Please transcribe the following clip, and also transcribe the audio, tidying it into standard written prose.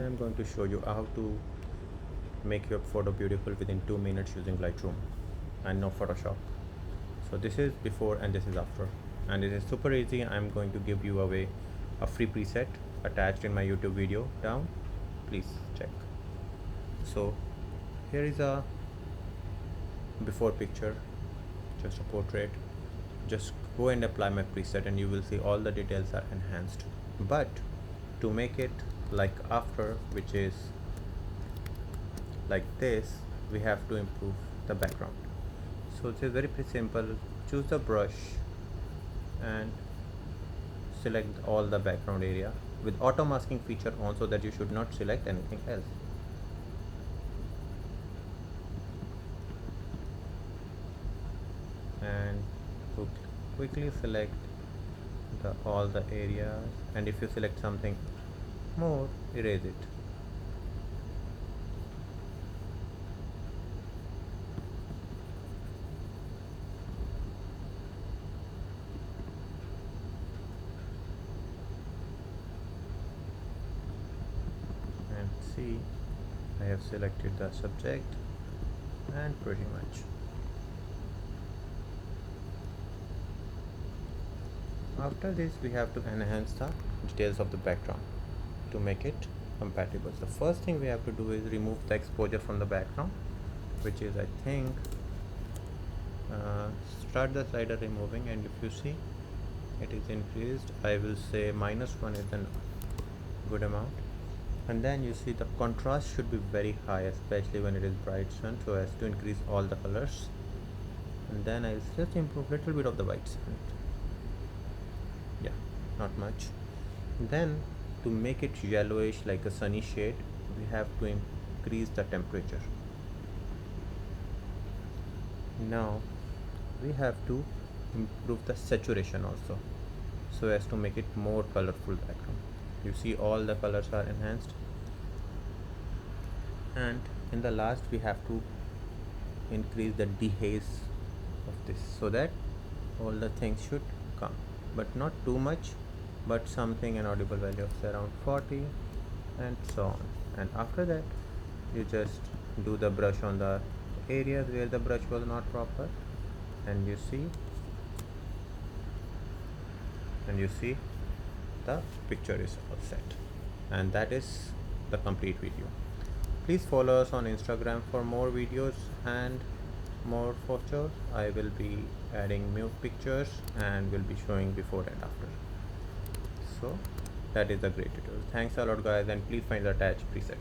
I'm going to show you how to make your photo beautiful within 2 minutes using Lightroom and no Photoshop. So this is before and this is after, and it is super easy. I'm going to give you away a free preset attached in my YouTube video down. Please check. So here is a before picture, just a portrait. Just go and apply my preset and you will see all the details are enhanced. But to make it like after, which is like this, we have to improve the background. So it's very simple. Choose the brush and select all the background area with auto masking feature on, so that you should not select anything else. And to quickly select all the areas, and if you select something more, erase it. And see, I have selected the subject, and pretty much. After this, we have to enhance the details of the background to make it compatible. The first thing we have to do is remove the exposure from the background, which is, I think, start the slider removing, and if you see it is increased, I will say -1 is a good amount. And then you see the contrast should be very high, especially when it is bright sun, so as to increase all the colors. And then I will just improve little bit of the white sand. Yeah, not much. Then to make it yellowish like a sunny shade, we have to increase the temperature. Now we have to improve the saturation also, so as to make it more colorful background. You see all the colors are enhanced. And in the last, we have to increase the dehaze of this, so that all the things should come, but not too much, but something an audible value of around 40, and so on. And after that, you just do the brush on the areas where the brush was not proper, and you see the picture is all set. And that is the complete video. Please follow us on Instagram for more videos and more photos. I will be adding new pictures and will be showing before and after. So that is a great tutorial. Thanks a lot, guys, and please find the attached preset.